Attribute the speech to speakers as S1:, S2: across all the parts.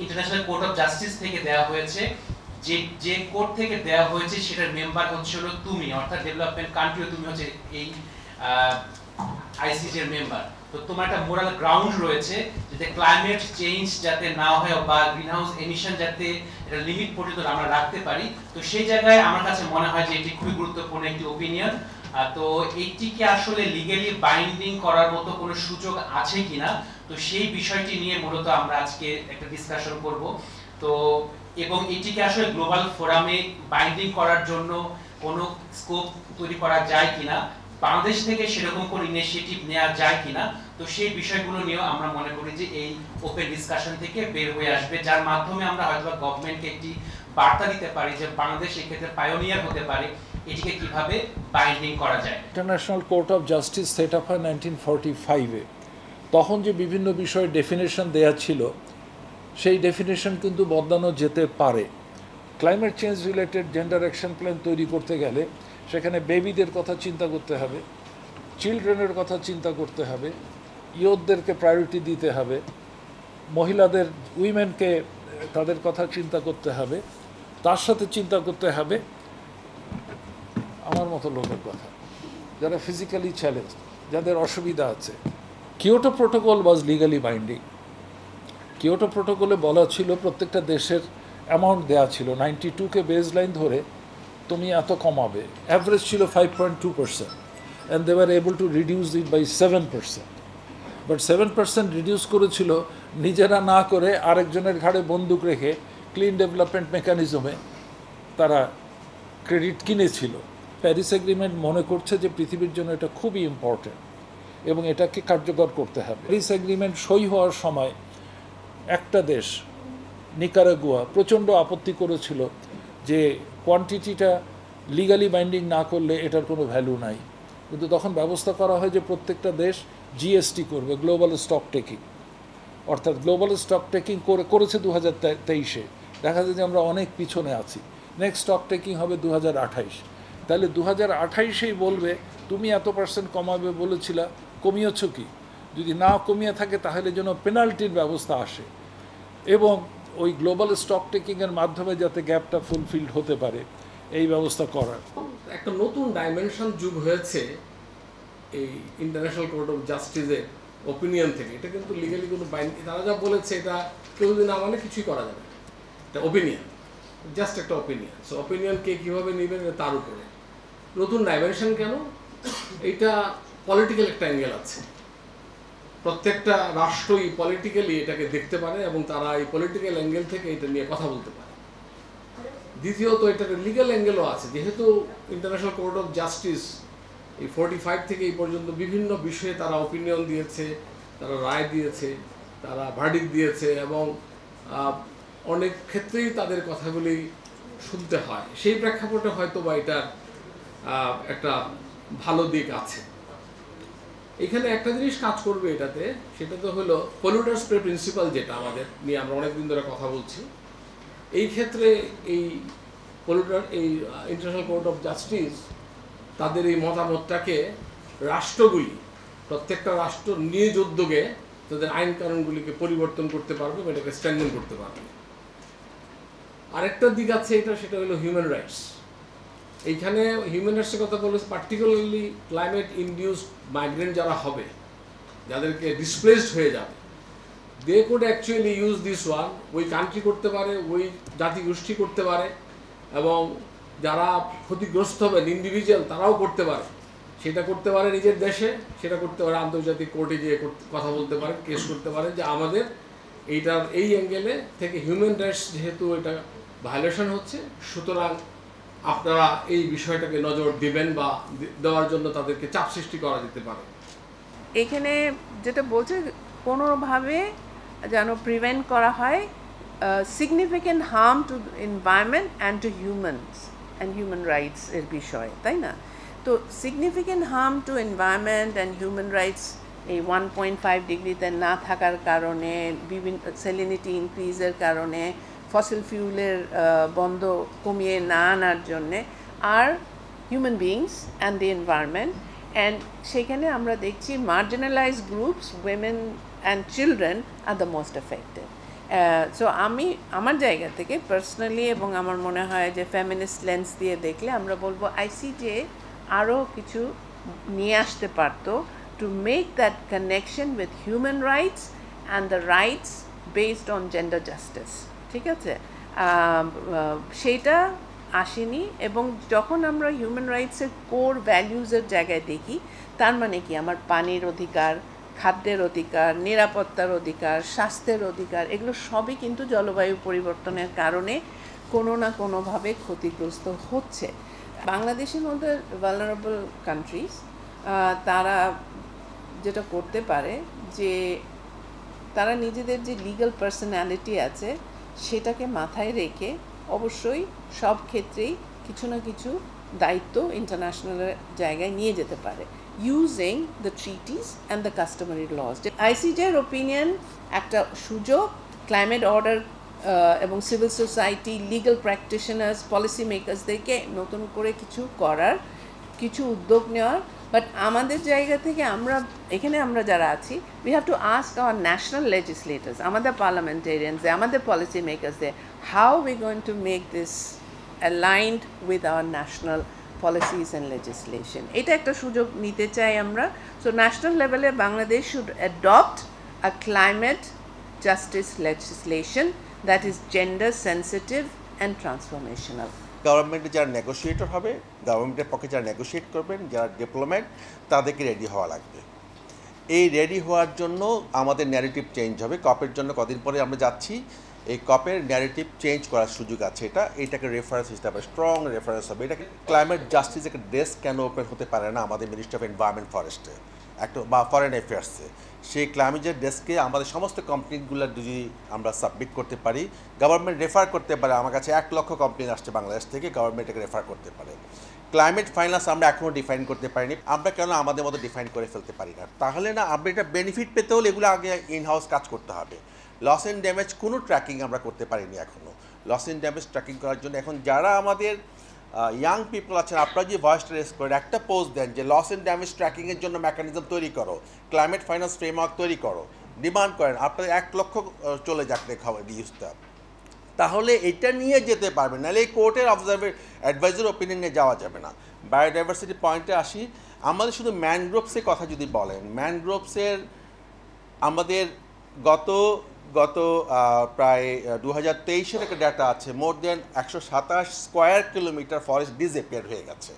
S1: International court of justice থেকে দেওয়া হয়েছে, যে যে কোর্ট থেকে দেওয়া হয়েছে সেটার মেম্বার হচ্ছে হলো তুমি, অর্থাৎ ডেভেলপমেন্ট কান্ট্রিও তুমি হচ্ছে এই আইসিজের মেম্বার। তো তোমার একটা মোরাল গ্রাউন্ড রয়েছে যাতে ক্লাইমেট চেঞ্জ যাতে না হয় বা গ্রিনহাউস এমিশন যাতে এটা লিমিট পর্যন্ত আমরা রাখতে পারি। তো সেই জায়গায় আমার কাছে মনে হয় যে এটি খুবই গুরুত্বপূর্ণ একটি ওপিনিয়ন। তো এইটিকে আসলে লিগ্যালি বাইন্ডিং করার মতো কোনো সুযোগ আছে কিনা, তো সেই বিষয়টি নিয়ে মূলত আমরা আজকে একটা ডিসকাশন করব। তো এবং এটিকে আসলে গ্লোবাল ফোরামে বাইন্ডিং করার জন্য কোনো স্কোপ তৈরি করা যায় কিনা, বাংলাদেশ থেকে সেরকম কোনো ইনিশিয়েটিভ নেওয়া যায় কিনা, তো সেই বিষয়গুলো নিয়েও আমরা মনে করি যে এই ওপেন ডিসকাশন থেকে বের হয়ে আসবে, যার মাধ্যমে আমরা হয়তো গভর্নমেন্টকে একটি বার্তা দিতে পারি যে বাংলাদেশ এই ক্ষেত্রে পায়োনিয়ার হতে পারে, এটিকে কিভাবে বাইন্ডিং করা যায়।
S2: International court of justice set up হয় 1945-এ। তখন যে বিভিন্ন বিষয়ে ডেফিনেশন দেয়া ছিল সেই ডেফিনেশন কিন্তু বদলানো যেতে পারে। Climate change related gender action plan তৈরি করতে গেলে সেখানে বেবিদের কথা চিন্তা করতে হবে, চিলড্রেনের কথা চিন্তা করতে হবে, ইয়ুথদেরকে প্রায়োরিটি দিতে হবে, মহিলাদের উইমেনকে তাদের কথা চিন্তা করতে হবে, তার সাথে চিন্তা করতে হবে আমার মতো লোকের কথা যারা ফিজিক্যালি চ্যালেঞ্জ, যাদের অসুবিধা আছে। কিয়োটো প্রোটোকল ওয়াজ লিগালি বাইন্ডিং। কিয়োটো প্রোটোকলে বলা ছিল প্রত্যেকটা দেশের অ্যামাউন্ট দেওয়া ছিল, 92কে বেস লাইন ধরে তুমি এত কমাবে, অ্যাভারেজ ছিল 5.2%, and they were able to reduce it by 7%। But 7% reduce করেছিল নিজেরা না করে আরেকজনের ঘাড়ে বন্দুক রেখে ক্লিন ডেভেলপমেন্ট মেকানিজমে তারা ক্রেডিট কিনেছিল। প্যারিস এগ্রিমেন্ট মনে করছে যে পৃথিবীর জন্য এটা খুবই ইম্পর্টেন্ট এবং এটাকে কার্যকর করতে হবে। প্যারিস এগ্রিমেন্ট সই হওয়ার সময় একটা দেশ নিকারাগুয়া প্রচণ্ড আপত্তি করেছিল যে কোয়ান্টিটিটা লিগালি বাইন্ডিং না করলে এটার কোনো ভ্যালু নাই, কিন্তু তখন ব্যবস্থা করা হয় যে প্রত্যেকটা দেশ জিএসটি করবে, গ্লোবাল স্টক টেকিং। অর্থাৎ গ্লোবাল স্টক টেকিং করেছে 2023-এ। দেখা যায় যে আমরা অনেক পিছনে আছি, নেক্সট স্টক টেকিং হবে 2028। তাহলে 2028-এই বলবে তুমি এত % কমাবে বলেছিলা, কমিয়েছ কি? যদি না কমিয়ে থাকে তাহলে যেন পেনাল্টির ব্যবস্থা আসে এবং ওই গ্লোবাল স্টক টেকিংয়ের মাধ্যমে যাতে গ্যাপটা ফুলফিলড হতে পারে এই ব্যবস্থা করার
S3: একটা নতুন ডাইমেনশন যুগ হয়েছে এই ইন্টারন্যাশনাল কোর্ট অফ জাস্টিসের ওপিনিয়ন থেকে। এটা কিন্তু লিগালি কোনো তারা যা বলেছে এটা কেউ যদি না মানে কিছুই করা যাবে, এটা ওপিনিয়ন, জাস্ট একটা ওপিনিয়ন। সো ওপিনিয়ন কে কীভাবে নেবেন তার উপরে। নতুন ডাইমেনশন কেন? এইটা পলিটিক্যাল একটা অ্যাঙ্গেল আছে, প্রত্যেকটা রাষ্ট্রই পলিটিক্যালি এটাকে দেখতে পারে এবং তারা এই পলিটিক্যাল অ্যাঙ্গেল থেকে এটা নিয়ে কথা বলতে পারে। দ্বিতীয়ত এটার লিগ্যাল অ্যাঙ্গেলও আছে, যেহেতু ইন্টারন্যাশনাল কোর্ট অফ জাস্টিস এই 45 থেকে এই পর্যন্ত বিভিন্ন বিষয়ে তারা ওপিনিয়ন দিয়েছে, তারা রায় দিয়েছে, তারা ভার্ডিক্ট দিয়েছে এবং অনেক ক্ষেত্রেই তাদের কথাগুলি শুনতে হয়। সেই প্রেক্ষাপটে হয়তো বা এটার একটা ভালো দিক আছে। এখানে একটা জিনিস কাজ করবে এটাতে, সেটা তো হলো পলিউটার্স পে প্রিন্সিপাল, যেটা আমাদের নিয়ে আমরা অনেকদিন ধরে কথা বলছি। এই ক্ষেত্রে এই ইন্টারন্যাশনাল কোর্ট অফ জাস্টিস তাদের এই মতামতটাকে রাষ্ট্রগুলি, প্রত্যেকটা রাষ্ট্র নিজ উদ্যোগে তাদের আইন কানুনগুলিকে পরিবর্তন করতে পারবে বা এটাকে স্ট্রেংথেন করতে পারবে। আরেকটা দিক আছে এটা, সেটা হলো হিউম্যান রাইটস। এইখানে হিউম্যান রাইটসের কথা বলেছে, পার্টিকুলারলি ক্লাইমেট ইনডিউসড মাইগ্রেন্ট যারা হবে, যাদেরকে ডিসপ্লেসড হয়ে যাবে, they could actually use this one. ওই কান্ট্রি করতে পারে, ওই জাতিগোষ্ঠী করতে পারে, এবং যারা ক্ষতিগ্রস্ত হবেন ইন্ডিভিজুয়াল তারাও করতে পারে। সেটা করতে পারে নিজের দেশে, সেটা করতে পারে আন্তর্জাতিক কোর্টে গিয়ে কথা বলতে পারে, কেস করতে পারে যে আমাদের এইটার এই অ্যাঙ্গেলে থেকে হিউম্যান রাইটস যেহেতু এটা ভায়োলেশন হচ্ছে, সুতরাং আপনারা এই বিষয়টাকে নজর দিবেন বা দেওয়ার জন্য তাদেরকে চাপ সৃষ্টি করা যেতে পারে।
S4: এখানে যেটা বলছে কোনোভাবে যেন প্রিভেন্ট করা হয় significant harm to environment and to humans and human rights এর বিষয়, তাই না? তো significant harm to environment and human rights এই 1.5 ডিগ্রিতে না থাকার কারণে, বিভিন্ন স্যালিনিটি ইনক্রিজের কারণে, ফসিল ফিউলের বন্ধ কমিয়ে না আনার জন্যে, আর human beings and the environment. And সেখানে আমরা দেখছি marginalised groups, women and children are the most affected. So আমি আমার জায়গা থেকে পার্সোনালি এবং আমার মনে হয় যে ফেমিনিস্ট লেন্স দিয়ে দেখলে আমরা বলবো আইসিজে আরও কিছু নিয়ে আসতে পারতো to make that connection with human rights and the rights based on gender justice, ঠিক আছে? সেইটা আসেনি। এবং যখন আমরা হিউম্যান রাইটসের কোর ভ্যালিউজের জায়গায় দেখি, তার মানে কি আমার পানির অধিকার, খাদ্যের অধিকার, নিরাপত্তার অধিকার, স্বাস্থ্যের অধিকার, এগুলো সবই কিন্তু জলবায়ু পরিবর্তনের কারণে কোনো না কোনোভাবে ক্ষতিগ্রস্ত হচ্ছে। বাংলাদেশের মধ্যে ভালনারেবল কান্ট্রিজ তারা যেটা করতে পারে যে তারা নিজেদের যে লিগ্যাল পার্সোনালিটি আছে সেটাকে মাথায় রেখে অবশ্যই সব ক্ষেত্রেই কিছু না কিছু দায়িত্ব ইন্টারন্যাশনালের জায়গায় নিয়ে যেতে পারে, using the treaties and the customary laws. আইসিজের ওপিনিয়ন একটা সুযোগ ক্লাইমেট অর্ডার এবং civil society, legal practitioners, policy মেকার্সদেরকে নতুন করে কিছু করার, কিছু উদ্যোগ নেওয়ার। বাট আমাদের জায়গা থেকে এখানে আমরা যারা আছি, we have to ask our national legislators, আমাদের পার্লামেন্টেরিয়ানস, আমাদের পলিসি মেকার্সদের, how we going to make this aligned with our national policies and legislation. এটা একটা সুযোগ নিতে চাই আমরা। সো ন্যাশনাল লেভেলে Bangladesh should adopt a climate justice legislation that is gender sensitive and transformational.
S5: গভর্নমেন্টে যারা নেগোসিয়েটর হবে, গভর্নমেন্টের পক্ষে যারা নেগোসিয়েট করবেন, যারা ডিপ্লোম্যাট, তাদেরকে রেডি হওয়া লাগবে। এই রেডি হওয়ার জন্য আমাদের ন্যারেটিভ চেঞ্জ হবে। কপের জন্য কদিন পরে আমরা যাচ্ছি, এই কপের ন্যারেটিভ চেঞ্জ করার সুযোগ আছে। এটাকে রেফারেন্স হিসেবে স্ট্রং রেফারেন্স হবে। এটাকে ক্লাইমেট জাস্টিস একটা ডেস্ক কেন ওপেন হতে পারে না আমাদের মিনিস্ট্রি অফ এনভায়রনমেন্ট ফরেস্টে একটা বা ফরেন অ্যাফেয়ার্সে? সেই ক্লাইমেটের ডেস্কে আমাদের সমস্ত কমপ্লেনগুলো যদি আমরা সাবমিট করতে পারি, গভর্নমেন্ট রেফার করতে পারে। আমার কাছে 1 লক্ষ কমপ্লেন আসছে বাংলাদেশ থেকে, গভর্নমেন্ট এটাকে রেফার করতে পারে। ক্লাইমেট ফাইন্যান্স আমরা এখনও ডিফাইন করতে পারিনি। আমরা কেন আমাদের মতো ডিফাইন করে ফেলতে পারি না? তাহলে না আমরা এটা বেনিফিট পেতে হলে এগুলো আগে ইন হাউস কাজ করতে হবে। লস অ্যান্ড ড্যামেজ কোনো ট্র্যাকিং আমরা করতে পারিনি এখনও। লস অ্যান্ড ড্যামেজ ট্র্যাকিং করার জন্য এখন যারা আমাদের ইয়াং পিপল আছেন, আপনারা যে ভয়েসটা রেস করেন, একটা পোস্ট দেন যে লস অ্যান্ড ড্যামেজ ট্র্যাকিংয়ের জন্য মেকানিজম তৈরি করো, ক্লাইমেট ফাইন্যান্স ফ্রেমওয়ার্ক তৈরি করো, ডিমান্ড করেন, আপনাদের 1 লক্ষ চলে যাক খাবার রিউজটা, তাহলে এটা নিয়ে যেতে পারবেন। নাহলে এই কোর্টের অ্যাডভাইজার ওপিনিয়ন নিয়ে যাওয়া যাবে না। বায়োডাইভার্সিটি পয়েন্টে আসি, আমাদের শুধু ম্যানগ্রোভসের কথা যদি বলেন, ম্যানগ্রোভসের আমাদের গত প্রায় 2023-এর একটা ডাটা আছে, মোর দেন 127 স্কোয়ার কিলোমিটার ফরেস্ট ডিসঅ্যাপিয়ার হয়ে গেছে।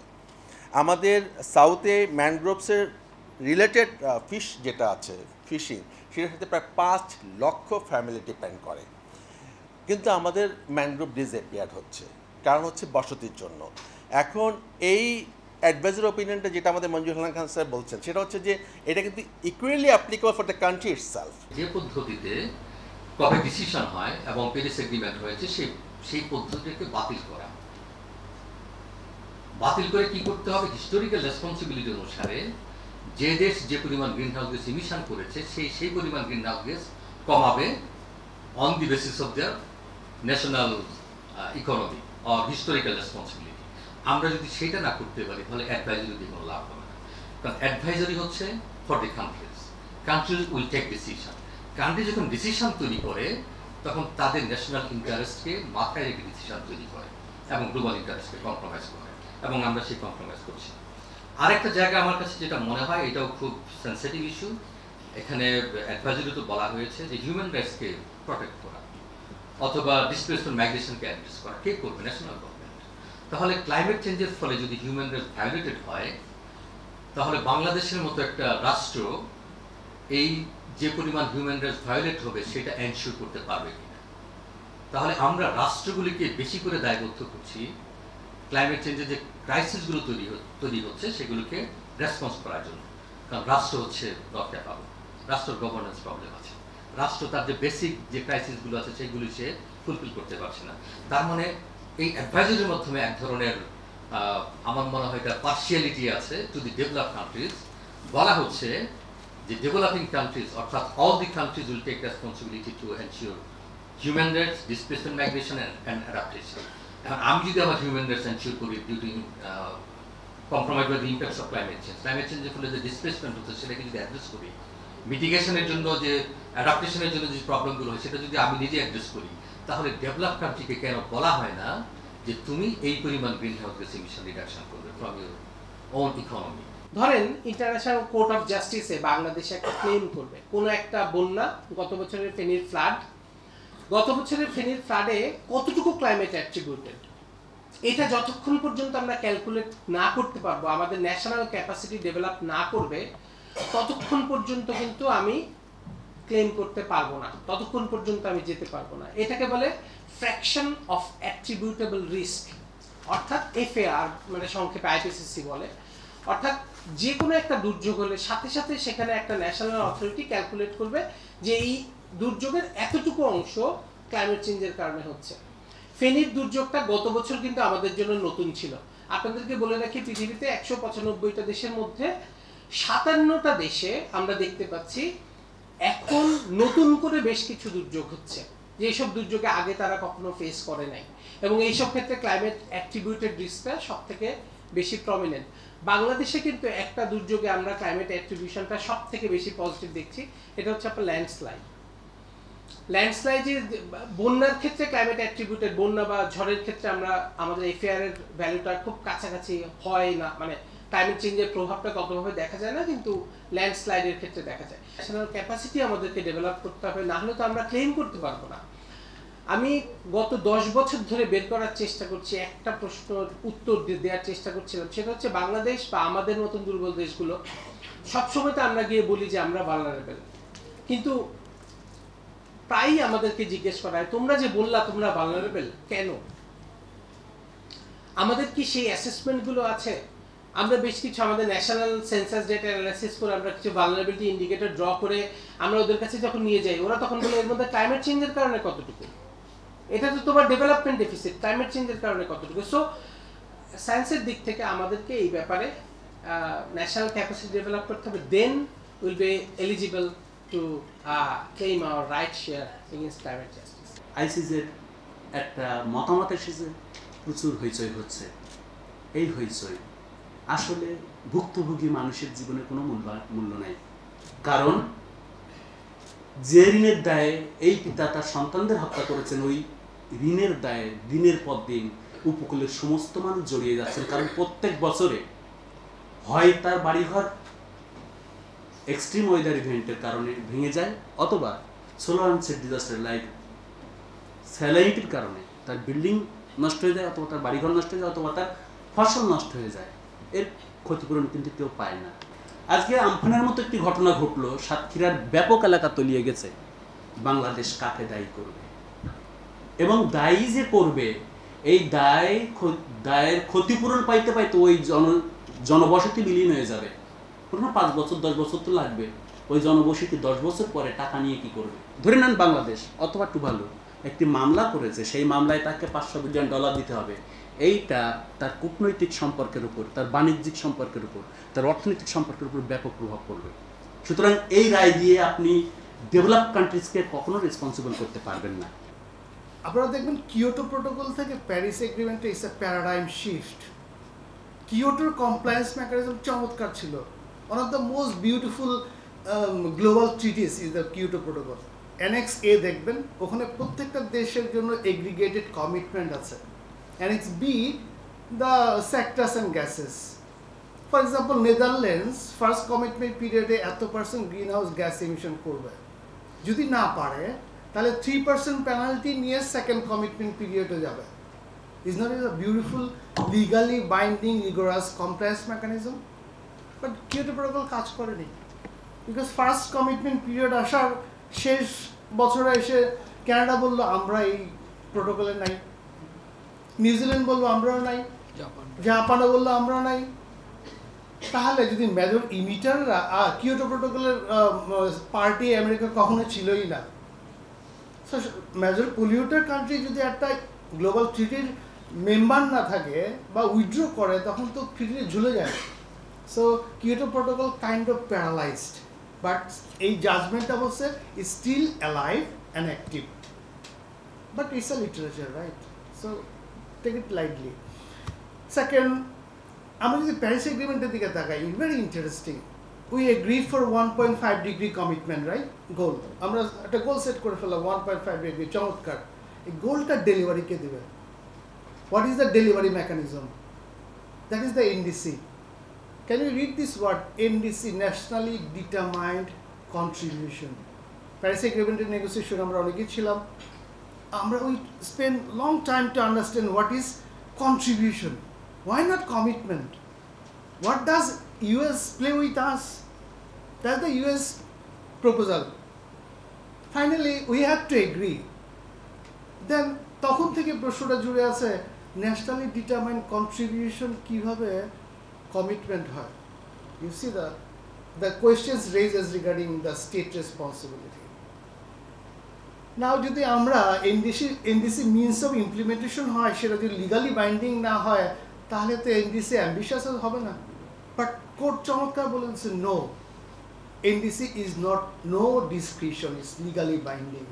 S5: আমাদের সাউথে ম্যানগ্রোভসের রিলেটেড ফিশ যেটা আছে, ফিশিং, সেটার সাথে প্রায় 5 লক্ষ ফ্যামিলি ডিপেন্ড করে। কিন্তু আমাদের ম্যানগ্রোভ ডিসঅ্যাপিয়ার হচ্ছে, কারণ হচ্ছে বসতির জন্য। এখন এই অ্যাডভাইজার ওপিনিয়নটা যেটা আমাদের মঞ্জুর হাসান খান স্যার বলছেন, সেটা হচ্ছে যে এটা কিন্তু equally applicable for the country itself.
S6: যে পদ্ধতিতে কবে ডিসিশন হয় এবং প্যারিস এগ্রিমেন্ট হয়েছে, সেই পদ্ধতিকে বাতিল করে কি করতে হবে? হিস্টোরিক্যাল রেসপন্সিবিলিটি অনুসারে যে দেশ যে পরিমাণ গ্রিন হাউস গ্যাস ইমিশন করেছে সেই পরিমাণ গ্রিন হাউস গ্যাস কমাবে on the basis of their national economy or historical responsibility. আমরা যদি সেটা না করতে পারি তাহলে অ্যাডভাইজারি দিয়ে কোনো লাভ হবে না। কারণ অ্যাডভাইজারি হচ্ছে for the countries will take decision. Country যখন ডিসিশন তৈরি করে তখন তাদের ন্যাশনাল ইন্টারেস্টকে মাথায় রেখে ডিসিশন তৈরি করে এবং গ্লোবাল ইন্টারেস্টকে কম্প্রোমাইজ করে, এবং আমরা সেই কম্প্রোমাইজ করছি। আরেকটা জায়গা আমার কাছে যেটা মনে হয়, এটাও খুব সেন্সিটিভ ইস্যু, এখানে অ্যাডভাইজারিতে বলা হয়েছে যে হিউম্যান রাইটসকে প্রোটেক্ট করা অথবা ডিসপ্লেসমেন্ট মাইগ্রেশনকে অ্যাড্রেস করা কে করবে? National government. তাহলে ক্লাইমেট চেঞ্জের ফলে যদি হিউম্যান রাইটস ভায়োলেটেড হয়, তাহলে বাংলাদেশের মতো একটা রাষ্ট্র এই যে পরিমাণ হিউম্যান রাইটস ভায়োলেট হবে সেটা এনশিওর করতে পারবে কিনা? তাহলে আমরা রাষ্ট্রগুলিকে বেশি করে দায়বদ্ধ করছি ক্লাইমেট চেঞ্জের যে ক্রাইসিসগুলো তৈরি হচ্ছে সেগুলোকে রেসপন্স করার জন্য। কারণ রাষ্ট্র হচ্ছে নট ক্যাপাবল, রাষ্ট্রের গভর্নেন্স প্রবলেম আছে, রাষ্ট্র তার যে বেসিক যে ক্রাইসিসগুলো আছে সেগুলি সে ফুলফিল করতে পারছে না। তার মানে এই অ্যাডভাইজারির মাধ্যমে এক ধরনের আমার মনে হয় এটা পার্সিয়ালিটি আছে টু দি ডেভেলপ কান্ট্রিজ। বলা হচ্ছে যে ডেভেলপিং কান্ট্রিজ অর্থাৎ all the countries will take responsibility to ensure human rights, displacement migration and adaptation. এখন আমি যদি আমার হিউম্যান রাইটস এনশিওর করি due to compromise by the impacts of climate চেঞ্জের ফলে যে ডিসপ্লেসমেন্ট হচ্ছে সেটাকে যদি অ্যাড্রেস করি, মিটিগেশনের জন্য যে অ্যাডাপ্টেশনের জন্য যে প্রবলেমগুলো হয় সেটা যদি আমি নিজে অ্যাড্রেস করি, তাহলে ডেভেলপ কান্ট্রিকে কেন বলা হয় না যে তুমি এই পরিমাণ green house gas emission reduction করবে ফ্রম ইউর ওন ইকোনমি?
S7: ধরেন ইন্টারন্যাশনাল কোর্ট অফ জাস্টিসে বাংলাদেশে একটা ক্লেম করবে, কোনো একটা বন্যা, গত বছরের ফেনীর ফ্লাড, গত বছরের ফেনীর ফ্লাডে কতটুকু ক্লাইমেট অ্যাট্রিবিউটেড, এটা যতক্ষণ পর্যন্ত আমরা ক্যালকুলেট না করতে পারবো, আমাদের ন্যাশনাল ক্যাপাসিটি ডেভেলপ না করবে, ততক্ষণ পর্যন্ত কিন্তু আমি ক্লেম করতে পারবো না, ততক্ষণ পর্যন্ত আমি যেতে পারবো না। এটাকে বলে ফ্র্যাকশন অফ অ্যাট্রিবিউটেবল রিস্ক, অর্থাৎ এফএআর, মানে সংক্ষেপে আইপিসিসি বলে। অর্থাৎ যে কোনো একটা দুর্যোগ হলে সাথে সাথে সেখানে একটা ন্যাশনাল অথরিটি ক্যালকুলেট করবে যে এই দুর্যোগের এতটুকু অংশ ক্লাইমেট চেঞ্জের কারণে হচ্ছে। ফেনীর দুর্যোগটা গত বছর কিন্তু আমাদের জন্য নতুন ছিল। আপনাদেরকে বলে রাখি, পৃথিবীতে 195টা দেশের মধ্যে 57টা দেশে আমরা দেখতে পাচ্ছি এখন নতুন করে বেশ কিছু দুর্যোগ হচ্ছে, যেসব দুর্যোগে আগে তারা কখনো ফেস করে নাই, এবং এইসব ক্ষেত্রে ক্লাইমেট অ্যাট্রিবিউটেড রিস্কটা সব থেকে বেশি প্রমিনেন্ট। বাংলাদেশে কিন্তু একটা দুর্যোগে আমরা ক্লাইমেট অ্যাট্রিবিউশনটা সব থেকে বেশি পজিটিভ দেখছি, এটা হচ্ছে আপনার ল্যান্ডস্লাইড। ল্যান্ডস্লাইডের বন্যার ক্ষেত্রে ক্লাইমেট অ্যাট্রিবিউটেড, বন্যা বা ঝড়ের ক্ষেত্রে আমরা আমাদের এফএআর এর ভ্যালুটা খুব কাছাকাছি হয় না, মানে ক্লাইমেট চেঞ্জের প্রভাবটা ততভাবে দেখা যায় না, কিন্তু ল্যান্ডস্লাইডের ক্ষেত্রে দেখা যায়। ন্যাশনাল ক্যাপাসিটি আমাদেরকে ডেভেলপ করতে হবে, না হলে তো আমরা ক্লেম করতে পারবো না। আমি গত 10 বছর ধরে বের করার চেষ্টা করছি, একটা প্রশ্নের উত্তর দেওয়ার চেষ্টা করছিলাম, সেটা হচ্ছে বাংলাদেশ বা আমাদের মতন দুর্বল দেশগুলো সবসময় তো আমরা গিয়ে বলি যে আমরা ভালনারেবল, কিন্তু প্রায়ই আমাদেরকে জিজ্ঞেস করা হয় তোমরা যে বললা তোমরা ভালনারেবল কেন? আমাদের কি সেই অ্যাসেসমেন্টগুলো আছে? আমরা বেশ কিছু আমাদের ন্যাশনাল সেন্সাস ডেটা অ্যানালাইসিস করে আমরা কিছু ভালনারেবিলিটি ইন্ডিকেটর ড্র করে আমরা ওদের কাছে যখন নিয়ে যাই, ওরা তখন বলে এর মধ্যে ক্লাইমেট চেঞ্জের কারণে কতটুকু, এটা তো তোমার ডেভেলপমেন্ট ডেফিসিট, ক্লাইমেট চেঞ্জের কারণে কতটুকু। সো সায়েন্সের দিক থেকে আমাদেরকে এই ব্যাপারে ন্যাশনাল ক্যাপাসিটি ডেভেলপ করতে হবে, then will be eligible to claim our right share against climate justice.
S8: আইসিজের একটা মতামত এসেছে, প্রচুর হইচই হচ্ছে। এই হইচই আসলে ভুক্তভোগী মানুষের জীবনে কোনো মূল্য নাই, কারণ যে ঋণের দায়ে এই পিতা তার সন্তানদের হত্যা করেছেন, ওই ঋণের দায়ে দিনের পর দিন উপকূলের সমস্ত মানুষ জড়িয়ে যাচ্ছেন। কারণ প্রত্যেক বছরে হয় তার বাড়িঘর এক্সট্রিম ওয়েদার ইভেন্টের কারণে ভেঙে যায়, অথবা সোলার আনসেট ডিজাস্টার লাইক স্যালাইনিটির কারণে তার বিল্ডিং নষ্ট হয়ে যায়, অথবা তার বাড়িঘর নষ্ট হয়ে যায়, অথবা তার ফসল নষ্ট হয়ে যায়। এর ক্ষতিপূরণ কিন্তু কেউ পায় না। আজকে আমফানের মতো একটি ঘটনা ঘটলো, সাতক্ষীরার ব্যাপক এলাকা তলিয়ে গেছে। বাংলাদেশ কাকে দায়ী করবে? এবং দায়ী যে করবে, এই দায়ের ক্ষতিপূরণ পাইতে পাইতে ওই জনবসতি বিলীন হয়ে যাবে। কোনো 5 বছর 10 বছর তো লাগবে। ওই জনবসতি 10 বছর পরে টাকা নিয়ে কি করবে? ধরে নেন বাংলাদেশ অথবা টুভালু একটি মামলা করেছে, সেই মামলায় তাকে $500 বিলিয়ন দিতে হবে। এইটা তার কূটনৈতিক সম্পর্কের উপর, তার বাণিজ্যিক সম্পর্কের উপর, তার অর্থনৈতিক সম্পর্কের উপর ব্যাপক প্রভাব পড়বে। সুতরাং এই রায় দিয়ে আপনি ডেভেলপ কান্ট্রিজকে কখনো রেসপন্সিবল করতে পারবেন না।
S9: আপনারা দেখবেন কিয়োটো প্রোটোকল থেকে প্যারিস এগ্রিমেন্টে ইটস এ প্যারাডাইম শিফট। কিয়োটোর কমপ্লায়েন্স মেকানিজম চমৎকার ছিল। One of the most beautiful global treaties is the Kyoto protocol. Annex A দেখবেন, ওখানে প্রত্যেকটা দেশের জন্য এগ্রিগেটেড কমিটমেন্ট আছে। Annex B, the sectors and gases. For example, Netherlands first commitment period এত % গ্রিনহাউস গ্যাস এমিশন করবে। যদি না পারে তাহলে 3% পেনাল্টি নিয়ে সেকেন্ড কমিটমেন্ট পিরিয়ডে যাবে। Is not it a beautiful, legally binding, rigorous compliance mechanism? But Kyoto Protocol কাজ করেনি, because ফার্স্ট কমিটমেন্ট পিরিয়ড আসার শেষ বছরে এসে কানাডা বলল আমরা এই প্রোটোকলে নাই, নিউজিল্যান্ড বলবো আমরাও নাই, জাপানও বললো আমরা নাই। তাহলে যদি মেজর ইমিটাররা কিয়োটো প্রোটোকলের পার্টি আমেরিকা কখনো ছিলই না। সো মেজর পলিউটার কান্ট্রি যদি একটা গ্লোবাল ট্রিটির মেম্বার না থাকে বা উইথড্র করে, তখন তো ট্রিটি ঝুলে যায়। So Kyoto protocol kind of paralysed, but এই জাজমেন্টটা বলছে is still alive and active, but it's a literature, right? So take it lightly. Second, আমরা যদি প্যারিস এগ্রিমেন্টের দিকে তাকাই, very interesting. we agreed for 1.5 degree commitment, right? Goal. আমরা একটা goal set করে ফেললাম 1.5 ডিগ্রি, চমৎকার। এই গোলটা ডেলিভারি কে দিবে? What is the delivery mechanism? That is the NDC. Can you read this word? NDC, nationally determined contribution. Paris Agreement negotiation আমরা অনেকেই ছিলাম। we spend long time to understand what is contribution. Why not commitment? What does US play with us? That's the US proposal. Finally, we have to agree. Then তখন থেকে প্রশ্নটা জুড়ে আছে nationally determined contribution কিভাবে commitment হয়? You see the questions raised as regarding the state responsibility. Now যদি আমরা NDC means of implementation হয় সেটা যদি legally binding না হয় তাহলে তো NDC ambitious হবে না। But কোর্ট চমৎকার বলেছে no, NDC is not no discretion, it's legally binding.